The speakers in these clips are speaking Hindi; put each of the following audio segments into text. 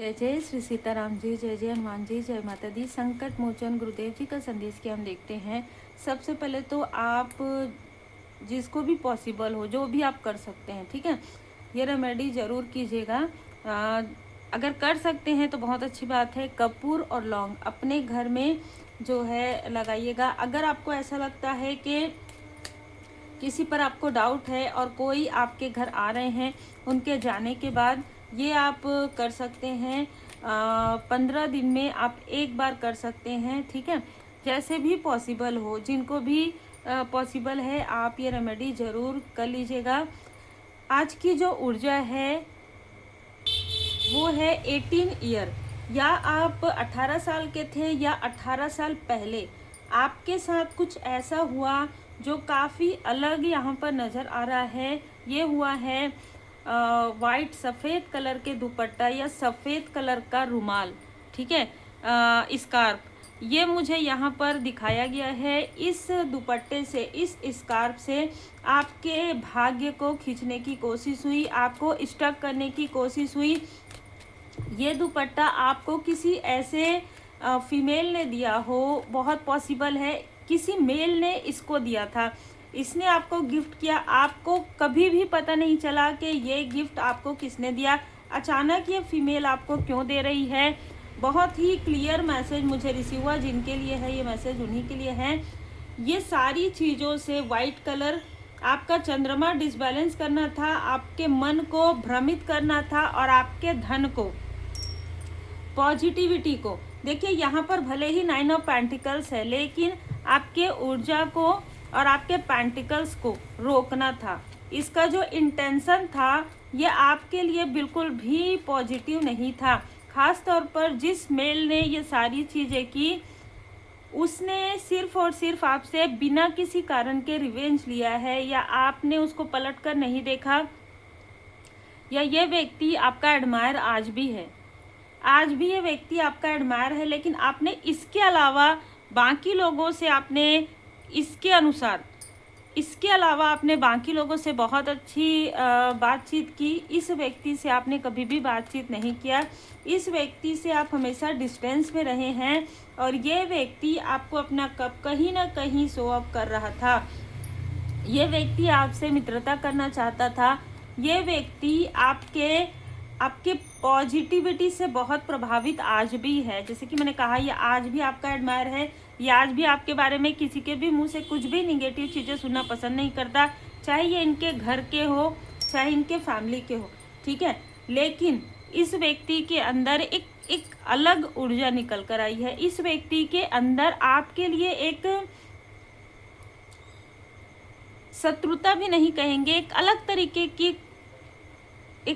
जय जय श्री सीताराम जी, जय जय हनुमान जी, जय माता दी। संकट मोचन गुरुदेव जी का संदेश के हम देखते हैं। सबसे पहले तो आप जिसको भी पॉसिबल हो, जो भी आप कर सकते हैं, ठीक है, ये रेमेडी ज़रूर कीजिएगा। अगर कर सकते हैं तो बहुत अच्छी बात है। कपूर और लौंग अपने घर में जो है लगाइएगा। अगर आपको ऐसा लगता है कि किसी पर आपको डाउट है और कोई आपके घर आ रहे हैं, उनके जाने के बाद ये आप कर सकते हैं। 15 दिन में आप एक बार कर सकते हैं, ठीक है। जैसे भी पॉसिबल हो, जिनको भी पॉसिबल है, आप ये रेमेडी ज़रूर कर लीजिएगा। आज की जो ऊर्जा है वो है 18 ईयर। या आप 18 साल के थे या 18 साल पहले आपके साथ कुछ ऐसा हुआ जो काफ़ी अलग यहाँ पर नज़र आ रहा है। ये हुआ है वाइट सफ़ेद कलर के दुपट्टा या सफ़ेद कलर का रुमाल, ठीक है, स्कार्फ। ये मुझे यहाँ पर दिखाया गया है। इस दुपट्टे से, इस स्कार्फ से आपके भाग्य को खींचने की कोशिश हुई, आपको स्टक करने की कोशिश हुई। ये दुपट्टा आपको किसी ऐसे फीमेल ने दिया हो, बहुत पॉसिबल है किसी मेल ने इसको दिया था, इसने आपको गिफ्ट किया। आपको कभी भी पता नहीं चला कि ये गिफ्ट आपको किसने दिया। अचानक ये फीमेल आपको क्यों दे रही है। बहुत ही क्लियर मैसेज मुझे रिसीव हुआ। जिनके लिए है ये मैसेज, उन्हीं के लिए है। ये सारी चीज़ों से वाइट कलर आपका चंद्रमा डिसबैलेंस करना था, आपके मन को भ्रमित करना था और आपके धन को, पॉजिटिविटी को। देखिए यहाँ पर भले ही 9 ऑफ पेंटिकल्स है, लेकिन आपके ऊर्जा को और आपके पेंटिकल्स को रोकना था। इसका जो इंटेंशन था ये आपके लिए बिल्कुल भी पॉजिटिव नहीं था। खास तौर पर जिस मेल ने ये सारी चीज़ें की, उसने सिर्फ और सिर्फ आपसे बिना किसी कारण के रिवेंज लिया है, या आपने उसको पलट कर नहीं देखा, या ये व्यक्ति आपका एडमायर आज भी है। आज भी ये व्यक्ति आपका एडमायर है, लेकिन आपने इसके अलावा बाकी लोगों से इसके अलावा आपने बाकी लोगों से बहुत अच्छी बातचीत की। इस व्यक्ति से आपने कभी भी बातचीत नहीं किया। इस व्यक्ति से आप हमेशा डिस्टेंस में रहे हैं और ये व्यक्ति आपको अपना कप कहीं ना कहीं शो ऑफ कर रहा था। ये व्यक्ति आपसे मित्रता करना चाहता था। ये व्यक्ति आपके पॉजिटिविटी से बहुत प्रभावित आज भी है। जैसे कि मैंने कहा, ये आज भी आपका एडमायर है। ये आज भी आपके बारे में किसी के भी मुंह से कुछ भी निगेटिव चीज़ें सुनना पसंद नहीं करता, चाहे ये इनके घर के हो, चाहे इनके फैमिली के हो, ठीक है। लेकिन इस व्यक्ति के अंदर एक अलग ऊर्जा निकल कर आई है। इस व्यक्ति के अंदर आपके लिए एक शत्रुता भी नहीं कहेंगे, एक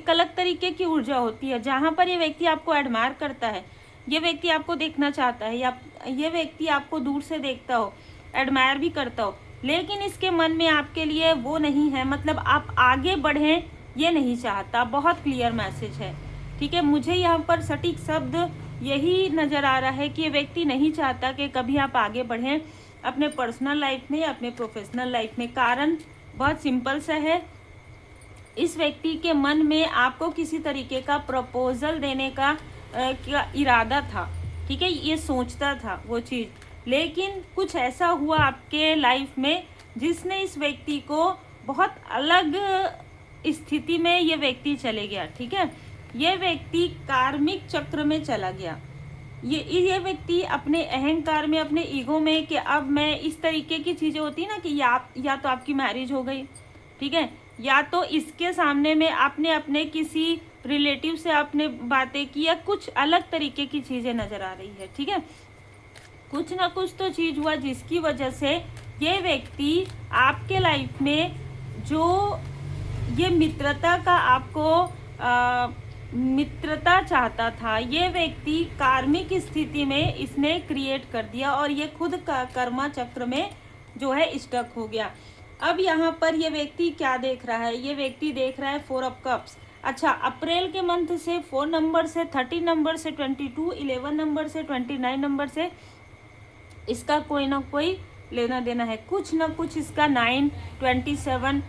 अलग तरीके की ऊर्जा होती है। जहाँ पर ये व्यक्ति आपको एडमायर करता है, ये व्यक्ति आपको देखना चाहता है, या ये व्यक्ति आपको दूर से देखता हो, एडमायर भी करता हो, लेकिन इसके मन में आपके लिए वो नहीं है, मतलब आप आगे बढ़ें ये नहीं चाहता। बहुत क्लियर मैसेज है, ठीक है। मुझे यहाँ पर सटीक शब्द यही नज़र आ रहा है कि ये व्यक्ति नहीं चाहता कि कभी आप आगे बढ़ें अपने पर्सनल लाइफ में या अपने प्रोफेशनल लाइफ में। कारण बहुत सिंपल सा है, इस व्यक्ति के मन में आपको किसी तरीके का प्रपोजल देने का इरादा था, ठीक है, ये सोचता था वो चीज़। लेकिन कुछ ऐसा हुआ आपके लाइफ में जिसने इस व्यक्ति को बहुत अलग स्थिति में ये व्यक्ति चले गया, ठीक है। ये व्यक्ति कार्मिक चक्र में चला गया। ये व्यक्ति अपने अहंकार में, अपने ईगो में, कि अब मैं इस तरीके की चीज़ें होती है ना कि या तो आपकी मैरिज हो गई, ठीक है, या तो इसके सामने में आपने अपने किसी रिलेटिव से आपने बातें की, या कुछ अलग तरीके की चीज़ें नज़र आ रही है, ठीक है। कुछ ना कुछ तो चीज़ हुआ जिसकी वजह से ये व्यक्ति आपके लाइफ में जो ये मित्रता का आपको मित्रता चाहता था, ये व्यक्ति कार्मिक स्थिति में इसने क्रिएट कर दिया और ये खुद का कर्मा चक्र में जो है स्टक हो गया। अब यहाँ पर ये व्यक्ति क्या देख रहा है, ये व्यक्ति देख रहा है 4 ऑफ कप्स। अच्छा, अप्रैल के मंथ से 4 नंबर से, 30 नंबर से, 22, 11 नंबर से, 29 नंबर से इसका कोई ना कोई लेना देना है। कुछ ना कुछ इसका 9, 27,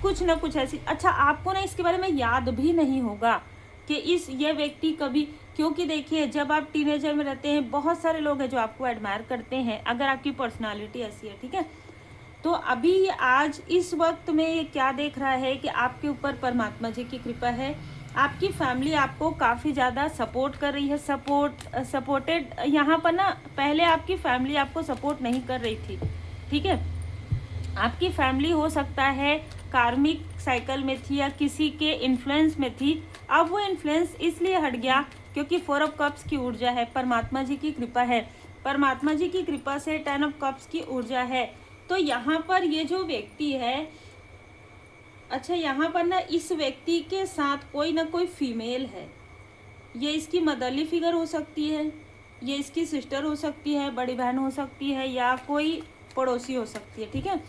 कुछ ना कुछ ऐसी। अच्छा, आपको ना इसके बारे में याद भी नहीं होगा कि ये व्यक्ति कभी, क्योंकि देखिए जब आप टीनेजर में रहते हैं बहुत सारे लोग हैं जो आपको एडमायर करते हैं अगर आपकी पर्सनालिटी ऐसी है, ठीक है। तो अभी आज इस वक्त में ये क्या देख रहा है कि आपके ऊपर परमात्मा जी की कृपा है, आपकी फैमिली आपको काफ़ी ज़्यादा सपोर्ट कर रही है। सपोर्टेड यहाँ पर ना, पहले आपकी फैमिली आपको सपोर्ट नहीं कर रही थी, ठीक है। आपकी फैमिली हो सकता है कार्मिक साइकिल में थी या किसी के इन्फ्लुएंस में थी। अब वो इन्फ्लुएंस इसलिए हट गया क्योंकि 4 ऑफ कप्स की ऊर्जा है, परमात्मा जी की कृपा है। परमात्मा जी की कृपा से 10 ऑफ कप्स की ऊर्जा है। तो यहाँ पर ये जो व्यक्ति है, अच्छा यहाँ पर ना इस व्यक्ति के साथ कोई ना कोई फीमेल है। ये इसकी मदरली फिगर हो सकती है, ये इसकी सिस्टर हो सकती है, बड़ी बहन हो सकती है, या कोई पड़ोसी हो सकती है, ठीक है।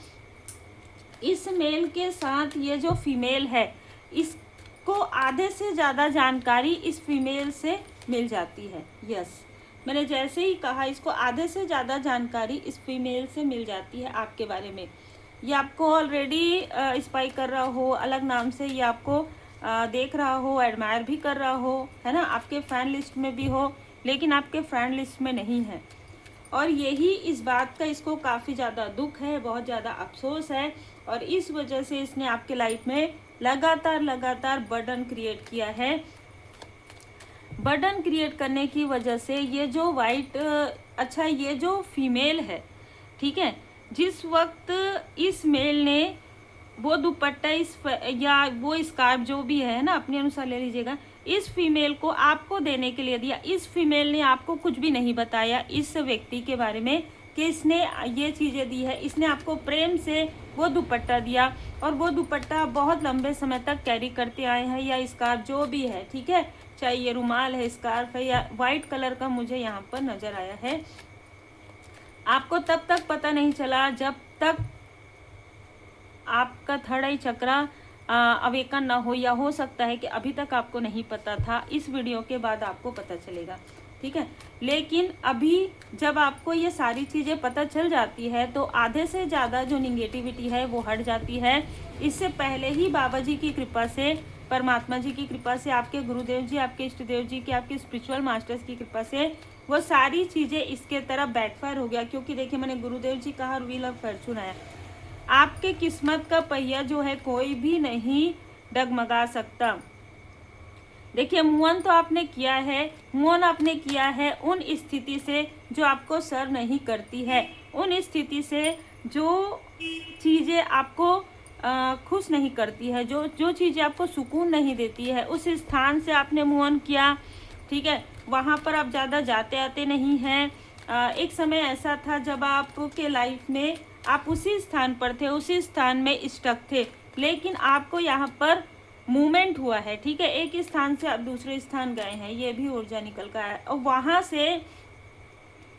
इस मेल के साथ ये जो फीमेल है, इसको आधे से ज़्यादा जानकारी इस फीमेल से मिल जाती है। यस, मैंने जैसे ही कहा, इसको आधे से ज़्यादा जानकारी इस फीमेल से मिल जाती है आपके बारे में। ये आपको ऑलरेडी स्पाई कर रहा हो अलग नाम से, ये आपको देख रहा हो, एडमायर भी कर रहा हो, है ना, आपके फैन लिस्ट में भी हो, लेकिन आपके फ्रेंड लिस्ट में नहीं है। और यही इस बात का इसको काफ़ी ज़्यादा दुख है, बहुत ज़्यादा अफसोस है, और इस वजह से इसने आपके लाइफ में लगातार बर्डन क्रिएट किया है। बर्डन क्रिएट करने की वजह से ये जो अच्छा ये जो फीमेल है, ठीक है, जिस वक्त इस मेल ने वो दुपट्टा या वो स्कार्फ जो भी है ना, अपने अनुसार ले लीजिएगा, इस फीमेल को आपको देने के लिए दिया। इस फीमेल ने आपको कुछ भी नहीं बताया इस व्यक्ति के बारे में कि इसने ये चीज़ें दी है। इसने आपको प्रेम से वो दुपट्टा दिया, और वो दुपट्टा बहुत लंबे समय तक कैरी करते आए हैं, या स्कार्फ जो भी है, ठीक है, चाहे ये रुमाल है, स्कार्फ है, या वाइट कलर का मुझे यहाँ पर नज़र आया है। आपको तब तक पता नहीं चला जब तक आपका थर्ड आई चक्रा अवेकन ना हो, या हो सकता है कि अभी तक आपको नहीं पता था, इस वीडियो के बाद आपको पता चलेगा, ठीक है। लेकिन अभी जब आपको ये सारी चीज़ें पता चल जाती है तो आधे से ज़्यादा जो निगेटिविटी है वो हट जाती है। इससे पहले ही बाबा जी की कृपा से, परमात्मा जी की कृपा से, आपके गुरुदेव जी, आपके इष्टदेव जी की, आपके स्पिरिचुअल मास्टर्स की कृपा से वो सारी चीज़ें इसके तरफ बैकफायर हो गया। क्योंकि देखिए मैंने गुरुदेव जी कहा और व्हील ऑफ फॉर्चून आया। आपके किस्मत का पहिया जो है कोई भी नहीं डगमगा सकता। देखिए मूव तो आपने किया है, मूव आपने किया है उन स्थिति से जो आपको सर नहीं करती है, उन स्थिति से जो चीज़ें आपको खुश नहीं करती है, जो चीज़ें आपको सुकून नहीं देती है, उस स्थान से आपने मूव किया, ठीक है। वहाँ पर आप ज़्यादा जाते आते नहीं हैं। एक समय ऐसा था जब आपके लाइफ में आप उसी स्थान पर थे, उसी स्थान में स्टक थे, लेकिन आपको यहाँ पर मूवमेंट हुआ है, ठीक है। एक स्थान से आप दूसरे स्थान गए हैं, ये भी ऊर्जा निकल कर आया, और वहाँ से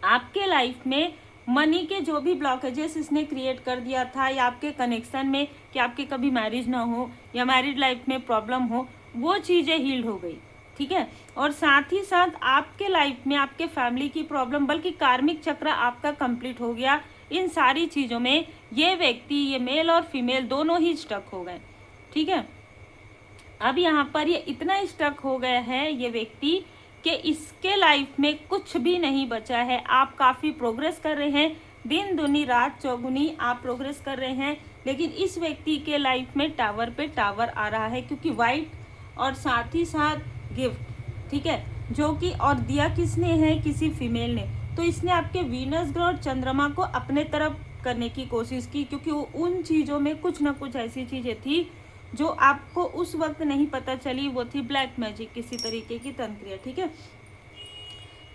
आपके लाइफ में मनी के जो भी ब्लॉकेजेस इसने क्रिएट कर दिया था, या आपके कनेक्शन में कि आपके कभी मैरिज ना हो या मैरिड लाइफ में प्रॉब्लम हो, वो चीज़ें हील्ड हो गई, ठीक है। और साथ ही साथ आपके लाइफ में आपके फैमिली की प्रॉब्लम, बल्कि कार्मिक चक्र आपका कंप्लीट हो गया। इन सारी चीज़ों में ये व्यक्ति, ये मेल और फीमेल दोनों ही स्टक हो गए, ठीक है। अब यहाँ पर ये इतना स्टक हो गया है ये व्यक्ति कि इसके लाइफ में कुछ भी नहीं बचा है। आप काफ़ी प्रोग्रेस कर रहे हैं, दिन दुनी रात चौगुनी आप प्रोग्रेस कर रहे हैं, लेकिन इस व्यक्ति के लाइफ में टावर पे टावर आ रहा है, क्योंकि वाइट और साथ ही साथ गिफ्ट, ठीक है, जो कि और दिया किसने है, किसी फीमेल ने। तो इसने आपके वीनस ग्रह और चंद्रमा को अपने तरफ करने की कोशिश की, क्योंकि उन चीज़ों में कुछ ना कुछ ऐसी चीज़ें थी जो आपको उस वक्त नहीं पता चली, वो थी ब्लैक मैजिक, किसी तरीके की तंत्रिया, ठीक है।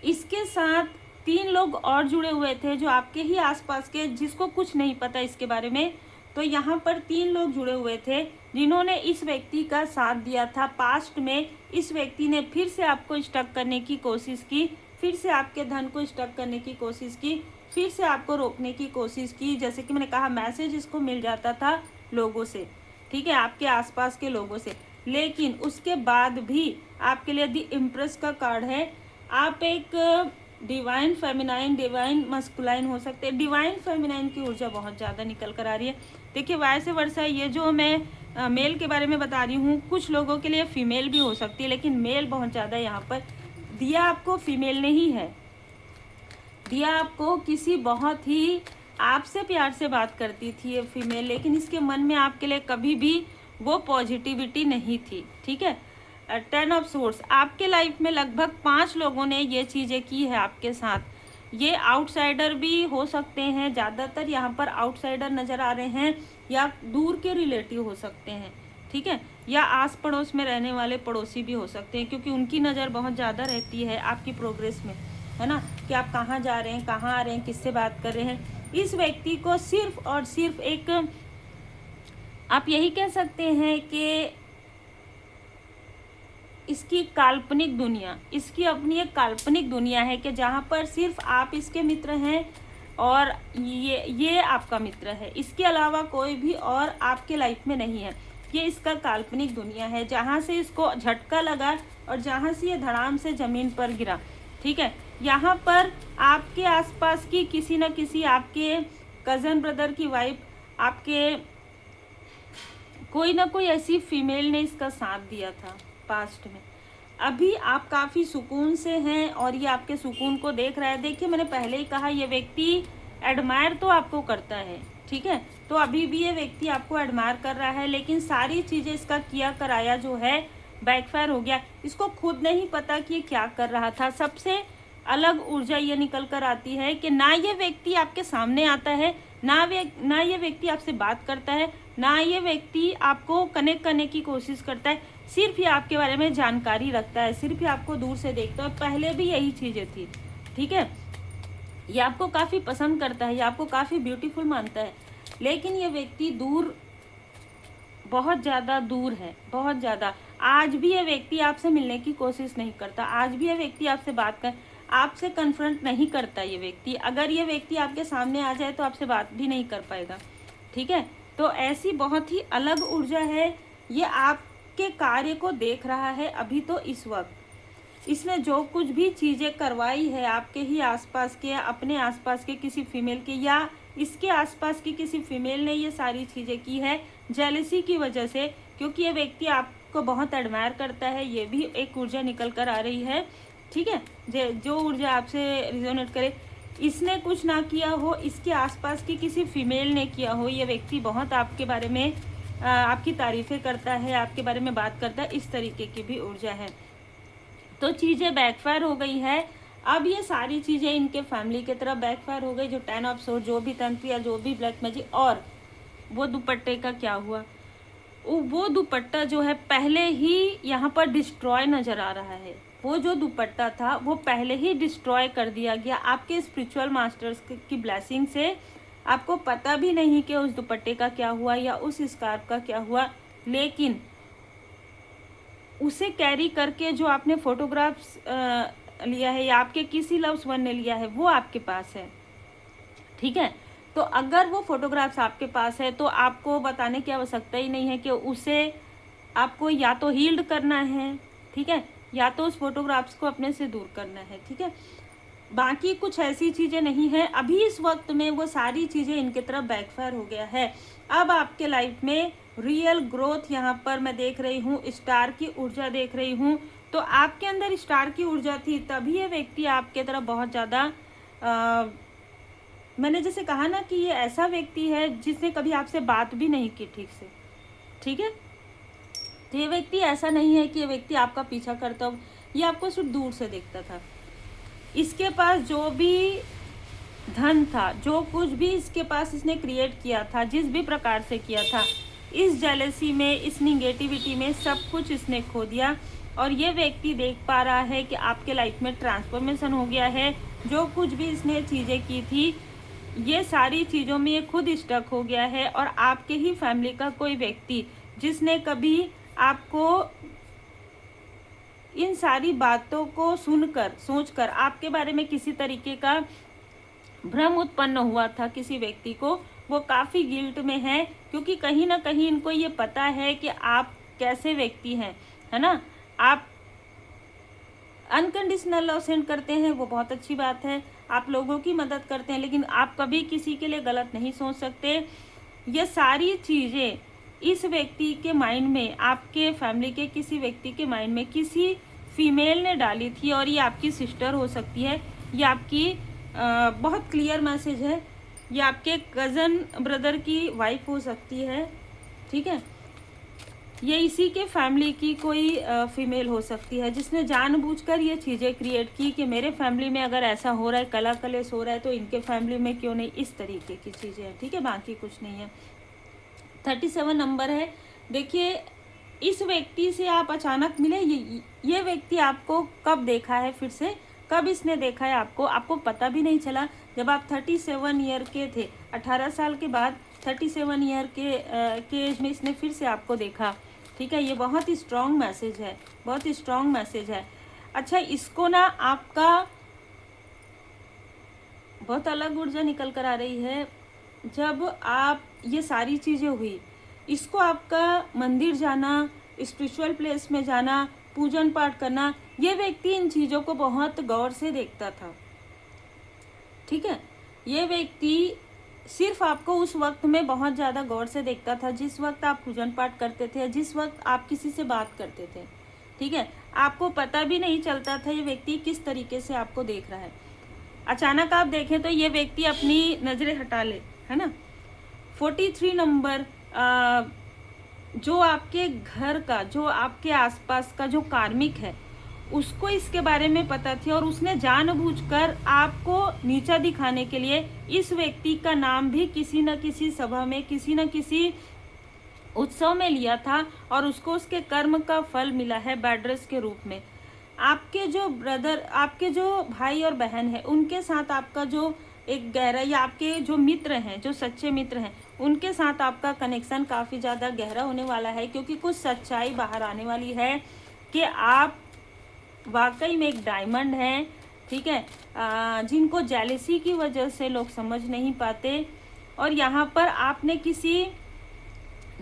इसके साथ 3 लोग और जुड़े हुए थे जो आपके ही आसपास के, जिसको कुछ नहीं पता इसके बारे में। तो यहाँ पर 3 लोग जुड़े हुए थे जिन्होंने इस व्यक्ति का साथ दिया था। पास्ट में इस व्यक्ति ने फिर से आपको स्टक करने की कोशिश की, फिर से आपके धन को स्टक करने की कोशिश की, फिर से आपको रोकने की कोशिश की। जैसे कि मैंने कहा, मैसेज इसको मिल जाता था लोगों से, ठीक है, आपके आसपास के लोगों से। लेकिन उसके बाद भी आपके लिए दी इम्प्रेस का कार्ड है। आप एक डिवाइन फेमिनाइन, डिवाइन मस्कुलाइन हो सकते हैं। डिवाइन फेमिनाइन की ऊर्जा बहुत ज़्यादा निकल कर आ रही है। देखिए वैसे वर्षा, ये जो मैं मेल के बारे में बता रही हूँ, कुछ लोगों के लिए फीमेल भी हो सकती है, लेकिन मेल बहुत ज़्यादा यहाँ पर दिया आपको फीमेल ने ही है, दिया आपको किसी बहुत ही आपसे प्यार से बात करती थी ये फीमेल, लेकिन इसके मन में आपके लिए कभी भी वो पॉजिटिविटी नहीं थी, ठीक है। 10 ऑफ सोर्स, आपके लाइफ में लगभग 5 लोगों ने ये चीज़ें की है आपके साथ। ये आउटसाइडर भी हो सकते हैं, ज़्यादातर यहाँ पर आउटसाइडर नज़र आ रहे हैं, या दूर के रिलेटिव हो सकते हैं, ठीक है, या आस पड़ोस में रहने वाले पड़ोसी भी हो सकते हैं, क्योंकि उनकी नज़र बहुत ज़्यादा रहती है आपकी प्रोग्रेस में, है ना, कि आप कहाँ जा रहे हैं, कहाँ आ रहे हैं, किससे बात कर रहे हैं। इस व्यक्ति को सिर्फ और सिर्फ एक, आप यही कह सकते हैं कि इसकी काल्पनिक दुनिया, इसकी अपनी एक काल्पनिक दुनिया है कि जहाँ पर सिर्फ आप इसके मित्र हैं और ये आपका मित्र है, इसके अलावा कोई भी और आपके लाइफ में नहीं है। ये इसका काल्पनिक दुनिया है, जहाँ से इसको झटका लगा और जहाँ से ये धड़ाम से ज़मीन पर गिरा, ठीक है। यहाँ पर आपके आसपास की किसी न किसी आपके कज़न ब्रदर की वाइफ, आपके कोई ना कोई ऐसी फीमेल ने इसका साथ दिया था पास्ट में। अभी आप काफ़ी सुकून से हैं और ये आपके सुकून को देख रहा है। देखिए, मैंने पहले ही कहा, ये व्यक्ति एडमायर तो आपको करता है, ठीक है, तो अभी भी ये व्यक्ति आपको एडमायर कर रहा है, लेकिन सारी चीज़ें इसका किया कराया जो है बैकफायर हो गया। इसको खुद नहीं पता कि ये क्या कर रहा था। सबसे अलग ऊर्जा ये निकल कर आती है कि ना ये व्यक्ति आपके सामने आता है, ना ये व्यक्ति आपसे बात करता है, ना ये व्यक्ति आपको कनेक्ट करने की कोशिश करता है, सिर्फ ये आपके बारे में जानकारी रखता है, सिर्फ ये आपको दूर से देखता है। पहले भी यही चीज़ें थी, ठीक है। ये आपको काफ़ी पसंद करता है, ये आपको काफ़ी ब्यूटीफुल मानता है, लेकिन ये व्यक्ति दूर, बहुत ज़्यादा दूर है, बहुत ज़्यादा। आज भी ये व्यक्ति आपसे मिलने की कोशिश नहीं करता, आज भी ये व्यक्ति आपसे बात कर, आपसे कन्फ्रंट नहीं करता ये व्यक्ति। अगर ये व्यक्ति आपके सामने आ जाए तो आपसे बात भी नहीं कर पाएगा, ठीक है। तो ऐसी बहुत ही अलग ऊर्जा है, ये आपके कार्य को देख रहा है अभी। तो इस वक्त इसने जो कुछ भी चीज़ें करवाई है आपके ही आसपास के, अपने आसपास के किसी फीमेल के, या इसके आसपास की किसी फीमेल ने ये सारी चीज़ें की है जेलसी की वजह से, क्योंकि ये व्यक्ति आपको बहुत एडमायर करता है। ये भी एक ऊर्जा निकल कर आ रही है, ठीक है। जो ऊर्जा आपसे रिजोनेट करे, इसने कुछ ना किया हो, इसके आसपास की किसी फीमेल ने किया हो, ये व्यक्ति बहुत आपके बारे में आपकी तारीफ़ें करता है, आपके बारे में बात करता है, इस तरीके की भी ऊर्जा है। तो चीज़ें बैकफायर हो गई है। अब ये सारी चीज़ें इनके फैमिली की तरफ बैकफायर हो गई, जो 10 ऑफ सोर्ड, जो भी तंत्र या जो भी ब्लैक मैजिक। और वो दुपट्टे का क्या हुआ, वो दुपट्टा जो है पहले ही यहाँ पर डिस्ट्रॉय नज़र आ रहा है। वो जो दुपट्टा था वो पहले ही डिस्ट्रॉय कर दिया गया आपके स्पिरिचुअल मास्टर्स की ब्लेसिंग से। आपको पता भी नहीं कि उस दुपट्टे का क्या हुआ या उस स्कार्फ का क्या हुआ, लेकिन उसे कैरी करके जो आपने फोटोग्राफ्स लिया है या आपके किसी लव्स वन ने लिया है, वो आपके पास है, ठीक है। तो अगर वो फोटोग्राफ्स आपके पास है तो आपको बताने की आवश्यकता ही नहीं है कि उसे आपको या तो हील्ड करना है, ठीक है, या तो उस फोटोग्राफ्स को अपने से दूर करना है, ठीक है। बाकी कुछ ऐसी चीज़ें नहीं है। अभी इस वक्त में वो सारी चीज़ें इनकी तरफ बैकफायर हो गया है। अब आपके लाइफ में रियल ग्रोथ यहाँ पर मैं देख रही हूँ, स्टार की ऊर्जा देख रही हूँ। तो आपके अंदर स्टार की ऊर्जा थी, तभी ये व्यक्ति आपके तरफ बहुत ज़्यादा, मैंने जैसे कहा ना कि ये ऐसा व्यक्ति है जिसने कभी आपसे बात भी नहीं की ठीक से, ठीक है। तो ये व्यक्ति ऐसा नहीं है कि ये व्यक्ति आपका पीछा करता हो, ये आपको सिर्फ दूर से देखता था। इसके पास जो भी धन था, जो कुछ भी इसके पास इसने क्रिएट किया था, जिस भी प्रकार से किया था, इस जेलसी में, इस निगेटिविटी में सब कुछ इसने खो दिया। और ये व्यक्ति देख पा रहा है कि आपके लाइफ में ट्रांसफॉर्मेशन हो गया है। जो कुछ भी इसने चीज़ें की थी, ये सारी चीज़ों में ये खुद स्टक हो गया है। और आपके ही फैमिली का कोई व्यक्ति जिसने कभी आपको इन सारी बातों को सुनकर, सोचकर आपके बारे में किसी तरीके का भ्रम उत्पन्न हुआ था किसी व्यक्ति को, वो काफ़ी गिल्ट में है, क्योंकि कहीं ना कहीं इनको ये पता है कि आप कैसे व्यक्ति हैं, है ना। आप अनकंडीशनल लव सेंड करते हैं, वो बहुत अच्छी बात है, आप लोगों की मदद करते हैं, लेकिन आप कभी किसी के लिए गलत नहीं सोच सकते। ये सारी चीज़ें इस व्यक्ति के माइंड में, आपके फैमिली के किसी व्यक्ति के माइंड में किसी फीमेल ने डाली थी और ये आपकी सिस्टर हो सकती है, ये आपकी बहुत क्लियर मैसेज है, ये आपके कज़न ब्रदर की वाइफ हो सकती है, ठीक है। ये इसी के फैमिली की कोई फीमेल हो सकती है जिसने जानबूझकर ये चीज़ें क्रिएट की कि मेरे फैमिली में अगर ऐसा हो रहा है, कला कलेश हो रहा है, तो इनके फैमिली में क्यों नहीं, इस तरीके की चीज़ें हैं, ठीक है, बाकी कुछ नहीं है। 37 नंबर है। देखिए इस व्यक्ति से आप अचानक मिले, ये व्यक्ति आपको कब देखा है, फिर से कब इसने देखा है आपको पता भी नहीं चला। जब आप 37 ईयर के थे, 18 साल के बाद 37 ईयर के एज में इसने फिर से आपको देखा, ठीक है। ये बहुत ही स्ट्रॉन्ग मैसेज है, बहुत ही स्ट्रॉन्ग मैसेज है। अच्छा, इसको ना आपका बहुत अलग ऊर्जा निकल कर आ रही है। जब आप ये सारी चीज़ें हुई, इसको आपका मंदिर जाना, स्पिरिचुअल प्लेस में जाना, पूजन पाठ करना, ये व्यक्ति इन चीज़ों को बहुत गौर से देखता था, ठीक है। ये व्यक्ति सिर्फ आपको उस वक्त में बहुत ज़्यादा गौर से देखता था जिस वक्त आप पूजन पाठ करते थे, जिस वक्त आप किसी से बात करते थे, ठीक है। आपको पता भी नहीं चलता था ये व्यक्ति किस तरीके से आपको देख रहा है। अचानक आप देखें तो ये व्यक्ति अपनी नज़रें हटा ले, है ना। 43 नंबर, जो आपके घर का, जो आपके आसपास का जो कार्मिक है, उसको इसके बारे में पता थी और उसने जानबूझकर आपको नीचा दिखाने के लिए इस व्यक्ति का नाम भी किसी न किसी सभा में, किसी न किसी उत्सव में लिया था और उसको उसके कर्म का फल मिला है बैड ड्रेस के रूप में। आपके जो ब्रदर, आपके जो भाई और बहन है, उनके साथ आपका जो एक गहरा, या आपके जो मित्र हैं, जो सच्चे मित्र हैं, उनके साथ आपका कनेक्शन काफ़ी ज़्यादा गहरा होने वाला है, क्योंकि कुछ सच्चाई बाहर आने वाली है कि आप वाकई में एक डायमंड हैं, ठीक है। जिनको जेलसी की वजह से लोग समझ नहीं पाते। और यहाँ पर आपने किसी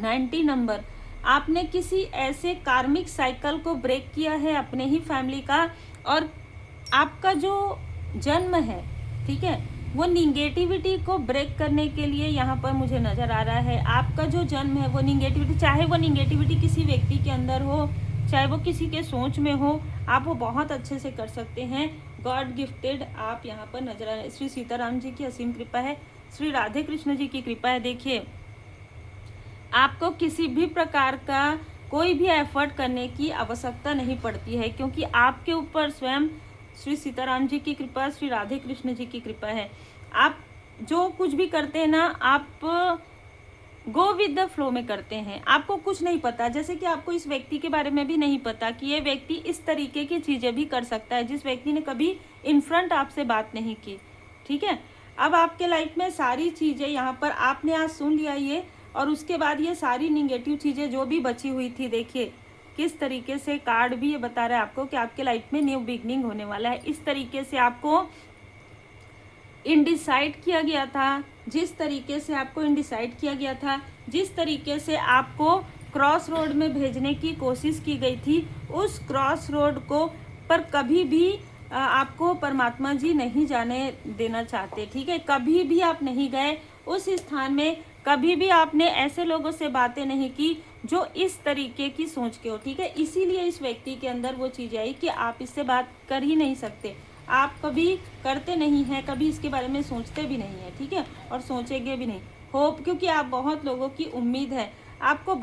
90 नंबर, आपने किसी ऐसे कार्मिक साइकिल को ब्रेक किया है अपने ही फैमिली का, और आपका जो जन्म है, ठीक है, वो निगेटिविटी को ब्रेक करने के लिए यहाँ पर मुझे नज़र आ रहा है। आपका जो जन्म है वो निगेटिविटी, चाहे वो निगेटिविटी किसी व्यक्ति के अंदर हो, चाहे वो किसी के सोच में हो, आप वो बहुत अच्छे से कर सकते हैं। गॉड गिफ्टेड आप यहाँ पर नजर आ रहे हैं। श्री सीताराम जी की असीम कृपा है, श्री राधे कृष्ण जी की कृपा है। देखिए, आपको किसी भी प्रकार का कोई भी एफर्ट करने की आवश्यकता नहीं पड़ती है, क्योंकि आपके ऊपर स्वयं श्री सीताराम जी की कृपा, श्री राधे कृष्ण जी की कृपा है। आप जो कुछ भी करते हैं ना, आप गो विद द फ्लो में करते हैं। आपको कुछ नहीं पता, जैसे कि आपको इस व्यक्ति के बारे में भी नहीं पता कि ये व्यक्ति इस तरीके की चीज़ें भी कर सकता है, जिस व्यक्ति ने कभी इन फ्रंट आपसे बात नहीं की, ठीक है। अब आपके लाइफ में सारी चीज़ें यहाँ पर आपने आज सुन लिया ये, और उसके बाद ये सारी निगेटिव चीज़ें जो भी बची हुई थी, देखिए किस तरीके से कार्ड भी ये बता रहा है आपको कि आपके लाइफ में न्यू बिगनिंग होने वाला है। इस तरीके से आपको इनडिसाइड किया गया था, जिस तरीके से आपको इनडिसाइड किया गया था, जिस तरीके से आपको क्रॉस रोड में भेजने की कोशिश की गई थी, उस क्रॉस रोड को पर कभी भी आपको परमात्मा जी नहीं जाने देना चाहते, ठीक है। कभी भी आप नहीं गए उस स्थान में, कभी भी आपने ऐसे लोगों से बातें नहीं की जो इस तरीके की सोच के हो, ठीक है। इसीलिए इस व्यक्ति के अंदर वो चीज़ आई कि आप इससे बात कर ही नहीं सकते, आप कभी करते नहीं हैं, कभी इसके बारे में सोचते भी नहीं हैं, ठीक है, और सोचेंगे भी नहीं। होप, क्योंकि आप बहुत लोगों की उम्मीद है, आपको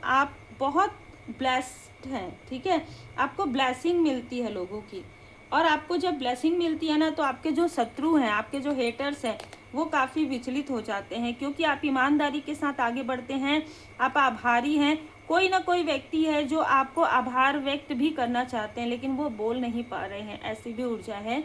आप बहुत ब्लेस्ड हैं, ठीक है। आपको ब्लेसिंग मिलती है लोगों की, और आपको जब ब्लेसिंग मिलती है ना, तो आपके जो शत्रु हैं, आपके जो हेटर्स हैं, वो काफ़ी विचलित हो जाते हैं, क्योंकि आप ईमानदारी के साथ आगे बढ़ते हैं, आप आभारी हैं। कोई ना कोई व्यक्ति है जो आपको आभार व्यक्त भी करना चाहते हैं, लेकिन वो बोल नहीं पा रहे हैं, ऐसी भी ऊर्जा है।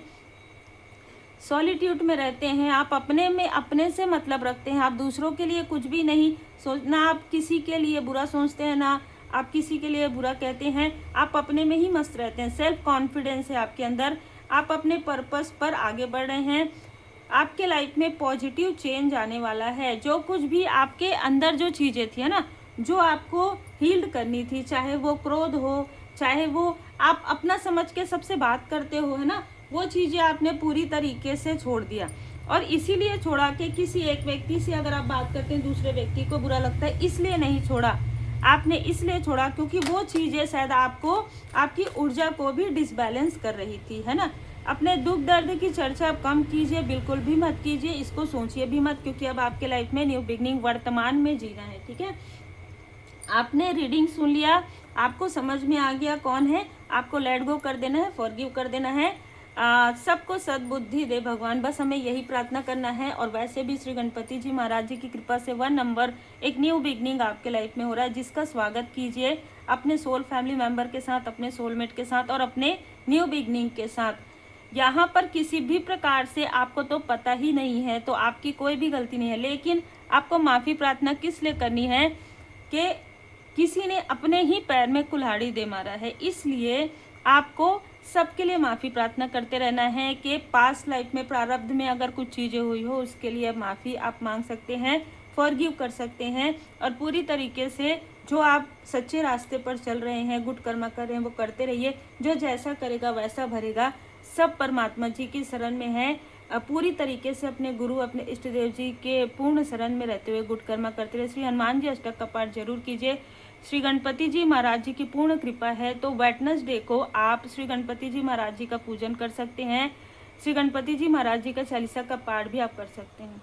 सॉलिट्यूड में रहते हैं आप, अपने में अपने से मतलब रखते हैं, आप दूसरों के लिए कुछ भी नहीं सोचना, आप किसी के लिए बुरा सोचते हैं ना आप किसी के लिए बुरा कहते हैं, आप अपने में ही मस्त रहते हैं। सेल्फ कॉन्फिडेंस है आपके अंदर, आप अपने पर्पस पर आगे बढ़ रहे हैं। आपके लाइफ में पॉजिटिव चेंज आने वाला है। जो कुछ भी आपके अंदर जो चीज़ें थी, है ना, जो आपको हील्ड करनी थी, चाहे वो क्रोध हो, चाहे वो आप अपना समझ के सबसे बात करते हो, है ना, वो चीज़ें आपने पूरी तरीके से छोड़ दिया। और इसीलिए छोड़ा कि किसी एक व्यक्ति से अगर आप बात करते हैं, दूसरे व्यक्ति को बुरा लगता है, इसलिए नहीं छोड़ा। आपने इसलिए छोड़ा क्योंकि वो चीज़ें शायद आपको, आपकी ऊर्जा को भी डिसबैलेंस कर रही थी, है ना। अपने दुख दर्द की चर्चा आप कम कीजिए, बिल्कुल भी मत कीजिए, इसको सोचिए भी मत, क्योंकि अब आपके लाइफ में न्यू बिगनिंग वर्तमान में जीना है, ठीक है। आपने रीडिंग सुन लिया, आपको समझ में आ गया कौन है, आपको लेट गो कर देना है, फॉरगिव कर देना है। सबको सद्बुद्धि दे भगवान, बस हमें यही प्रार्थना करना है। और वैसे भी श्री गणपति जी महाराज जी की कृपा से 1 नंबर एक न्यू बिगनिंग आपके लाइफ में हो रहा है, जिसका स्वागत कीजिए अपने सोल फैमिली मेंबर के साथ, अपने सोलमेट के साथ और अपने न्यू बिगनिंग के साथ। यहाँ पर किसी भी प्रकार से आपको तो पता ही नहीं है, तो आपकी कोई भी गलती नहीं है, लेकिन आपको माफ़ी प्रार्थना किस लिए करनी है कि किसी ने अपने ही पैर में कुल्हाड़ी दे मारा है, इसलिए आपको सबके लिए माफ़ी प्रार्थना करते रहना है कि पास्ट लाइफ में, प्रारब्ध में अगर कुछ चीज़ें हुई हो उसके लिए माफ़ी आप मांग सकते हैं, फॉरगिव कर सकते हैं। और पूरी तरीके से जो आप सच्चे रास्ते पर चल रहे हैं, गुड कर्मा कर रहे हैं, वो करते रहिए। जो जैसा करेगा वैसा भरेगा, सब परमात्मा जी की शरण में है। पूरी तरीके से अपने गुरु, अपने इष्ट देव जी के पूर्ण शरण में रहते हुए गुड कर्मा करते रहे। श्री हनुमान जी अष्टक का पाठ जरूर कीजिए। श्री गणपति जी महाराज जी की पूर्ण कृपा है तो वेडनेसडे को आप श्री गणपति जी महाराज जी का पूजन कर सकते हैं। श्री गणपति जी महाराज जी का चालीसा का पाठ भी आप कर सकते हैं।